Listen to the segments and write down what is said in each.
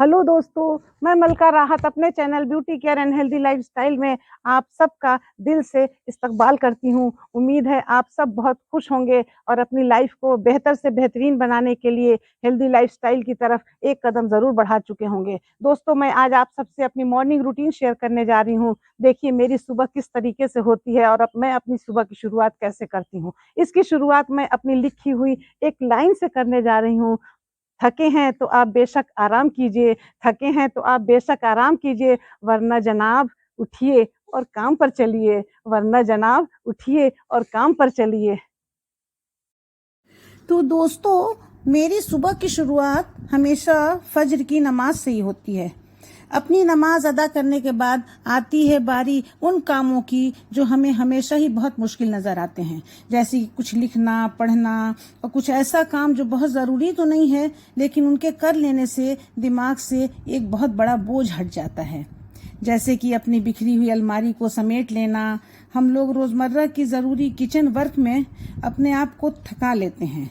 Hello दोस्तों, मैं मलका राहत अपने channel beauty care and healthy lifestyle में आप सबका दिल से इस्तकबाल करती हूँ। उम्मीद है आप सब बहुत खुश होंगे और अपनी लाइफ को बेहतर से बेहतरीन बनाने के लिए हेल्दी लाइफस्टाइल की तरफ एक कदम ज़रूर बढ़ा चुके होंगे। दोस्तों, मैं आज आप सबसे अपनी मॉर्निंग रूटीन शेयर करने जा रही हूँ। देखिए मेरी सुबह किस तरीके से होती है और अब मैं अपनी सुबह की शुरुआत कैसे करती हूँ। इसकी शुरुआत मैं अपनी लिखी हुई एक लाइन से करने जा रही हूँ। थके हैं तो आप बेशक आराम कीजिए, थके हैं तो आप बेशक आराम कीजिए, वरना जनाब उठिए और काम पर चलिए, वरना जनाब उठिए और काम पर चलिए। तो दोस्तों, मेरी सुबह की शुरुआत हमेशा फज्र की नमाज से ही होती है। अपनी नमाज अदा करने के बाद आती है बारी उन कामों की जो हमें हमेशा ही बहुत मुश्किल नज़र आते हैं, जैसे कि कुछ लिखना, पढ़ना और कुछ ऐसा काम जो बहुत ज़रूरी तो नहीं है, लेकिन उनके कर लेने से दिमाग से एक बहुत बड़ा बोझ हट जाता है। जैसे कि अपनी बिखरी हुई अलमारी को समेट लेना। हम लोग रोज़मर्रा की ज़रूरी किचन वर्क में अपने आप को थका लेते हैं,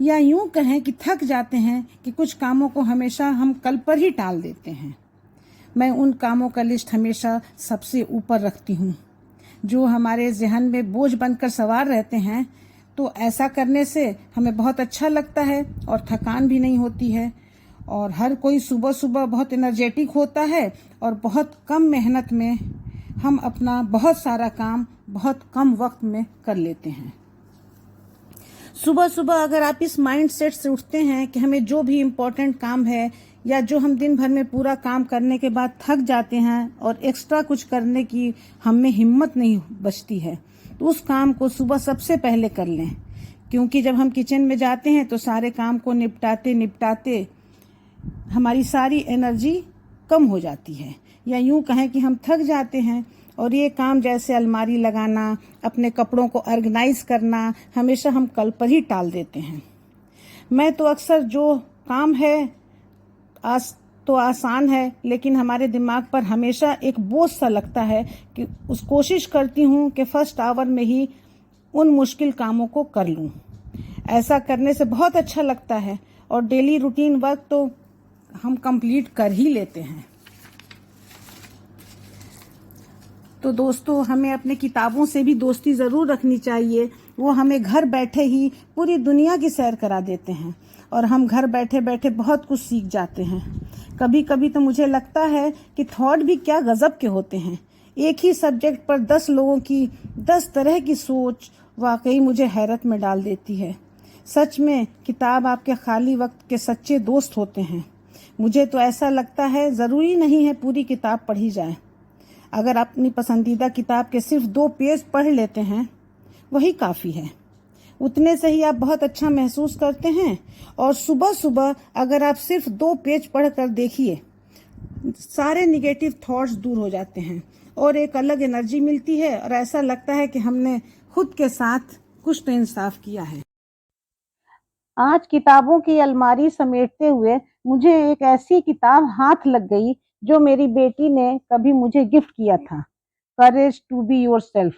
या यूं कहें कि थक जाते हैं कि कुछ कामों को हमेशा हम कल पर ही टाल देते हैं। मैं उन कामों का लिस्ट हमेशा सबसे ऊपर रखती हूँ जो हमारे ज़हन में बोझ बनकर सवार रहते हैं। तो ऐसा करने से हमें बहुत अच्छा लगता है और थकान भी नहीं होती है, और हर कोई सुबह सुबह बहुत एनर्जेटिक होता है और बहुत कम मेहनत में हम अपना बहुत सारा काम बहुत कम वक्त में कर लेते हैं। सुबह सुबह अगर आप इस माइंड सेट से उठते हैं कि हमें जो भी इम्पोर्टेंट काम है, या जो हम दिन भर में पूरा काम करने के बाद थक जाते हैं और एक्स्ट्रा कुछ करने की हम में हिम्मत नहीं बचती है, तो उस काम को सुबह सबसे पहले कर लें। क्योंकि जब हम किचन में जाते हैं तो सारे काम को निपटाते निपटाते हमारी सारी एनर्जी कम हो जाती है, या यूं कहें कि हम थक जाते हैं, और ये काम जैसे अलमारी लगाना, अपने कपड़ों को ऑर्गेनाइज करना, हमेशा हम कल पर ही टाल देते हैं। मैं तो अक्सर जो काम है आज तो आसान है, लेकिन हमारे दिमाग पर हमेशा एक बोझ सा लगता है कि उस कोशिश करती हूँ कि फर्स्ट आवर में ही उन मुश्किल कामों को कर लूँ। ऐसा करने से बहुत अच्छा लगता है और डेली रूटीन वर्क तो हम कंप्लीट कर ही लेते हैं। तो दोस्तों, हमें अपने किताबों से भी दोस्ती ज़रूर रखनी चाहिए। वो हमें घर बैठे ही पूरी दुनिया की सैर करा देते हैं और हम घर बैठे बैठे बहुत कुछ सीख जाते हैं। कभी कभी तो मुझे लगता है कि थॉट भी क्या गज़ब के होते हैं। एक ही सब्जेक्ट पर 10 लोगों की 10 तरह की सोच वाकई मुझे हैरत में डाल देती है। सच में किताब आपके खाली वक्त के सच्चे दोस्त होते हैं। मुझे तो ऐसा लगता है ज़रूरी नहीं है पूरी किताब पढ़ी जाए। अगर आप अपनी पसंदीदा किताब के सिर्फ 2 पेज पढ़ लेते हैं, वही काफ़ी है। उतने से ही आप बहुत अच्छा महसूस करते हैं। और सुबह सुबह अगर आप सिर्फ 2 पेज पढ़ कर देखिए, सारे निगेटिव थॉट्स दूर हो जाते हैं और एक अलग एनर्जी मिलती है, और ऐसा लगता है कि हमने खुद के साथ कुछ तो इंसाफ किया है। आज किताबों की अलमारी समेटते हुए मुझे एक ऐसी किताब हाथ लग गई जो मेरी बेटी ने कभी मुझे गिफ्ट किया था, करेज टू बी योरसेल्फ।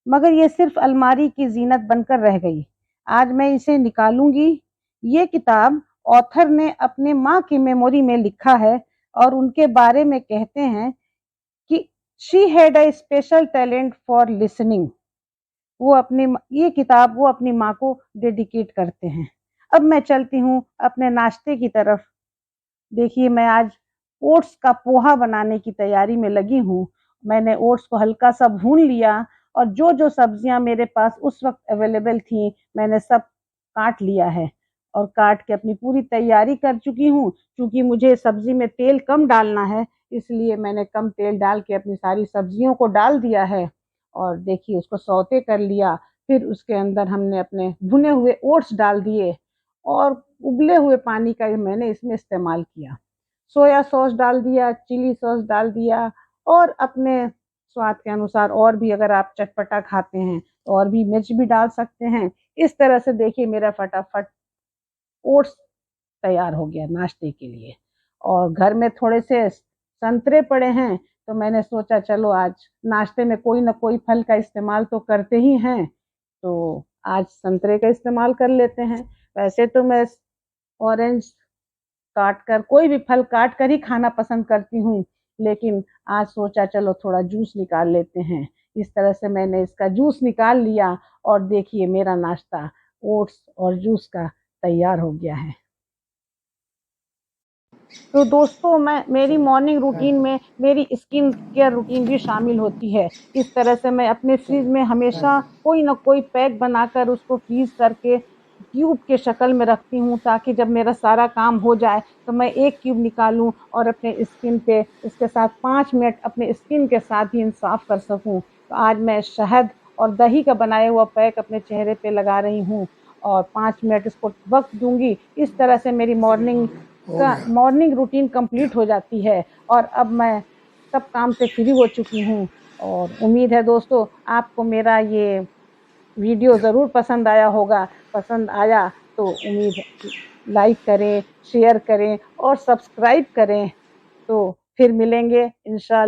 मगर ये सिर्फ अलमारी की जीनत बनकर रह गई। आज मैं इसे निकालूंगी। ये किताब ऑथर ने अपने माँ की मेमोरी में लिखा है और उनके बारे में कहते हैं कि she had a special talent for listening. ये किताब वो अपनी माँ को डेडिकेट करते हैं। अब मैं चलती हूँ अपने नाश्ते की तरफ। देखिए मैं आज ओट्स का पोहा बनाने की तैयारी में लगी हूँ। मैंने ओट्स को हल्का सा भून लिया और जो जो सब्जियां मेरे पास उस वक्त अवेलेबल थी मैंने सब काट लिया है और काट के अपनी पूरी तैयारी कर चुकी हूँ। क्योंकि मुझे सब्जी में तेल कम डालना है, इसलिए मैंने कम तेल डाल के अपनी सारी सब्जियों को डाल दिया है और देखिए उसको सौते कर लिया। फिर उसके अंदर हमने अपने भुने हुए ओट्स डाल दिए और उबले हुए पानी का मैंने इसमें इस्तेमाल किया। सोया सॉस डाल दिया, चिली सॉस डाल दिया और अपने स्वाद के अनुसार और भी अगर आप चटपटा खाते हैं तो और भी मिर्च भी डाल सकते हैं। इस तरह से देखिए मेरा फटाफट ओट्स तैयार हो गया नाश्ते के लिए। और घर में थोड़े से संतरे पड़े हैं तो मैंने सोचा चलो आज नाश्ते में कोई ना कोई फल का इस्तेमाल तो करते ही हैं, तो आज संतरे का इस्तेमाल कर लेते हैं। वैसे तो मैं ऑरेंज काट कर, कोई भी फल काट कर ही खाना पसंद करती हूँ, लेकिन आज सोचा चलो थोड़ा जूस निकाल लेते हैं। इस तरह से मैंने इसका जूस निकाल लिया और देखिए मेरा नाश्ता ओट्स और जूस का तैयार हो गया है। तो दोस्तों मेरी मॉर्निंग रूटीन में मेरी स्किन केयर रूटीन भी शामिल होती है। इस तरह से मैं अपने फ्रिज में हमेशा कोई ना कोई पैक बनाकर उसको फ्रीज करके क्यूब के शक्ल में रखती हूँ, ताकि जब मेरा सारा काम हो जाए तो मैं एक क्यूब निकालूं और अपने स्किन पे इसके साथ 5 मिनट अपने स्किन के साथ ही इंसाफ कर सकूं। तो आज मैं शहद और दही का बनाया हुआ पैक अपने चेहरे पे लगा रही हूँ और 5 मिनट इसको वक्त दूंगी। इस तरह से मेरी मॉर्निंग रूटीन कंप्लीट हो जाती है और अब मैं सब काम से फ्री हो चुकी हूँ। और उम्मीद है दोस्तों आपको मेरा ये वीडियो ज़रूर पसंद आया होगा। पसंद आया तो उम्मीद लाइक करें, शेयर करें और सब्सक्राइब करें। तो फिर मिलेंगे इंशाअल्लाह।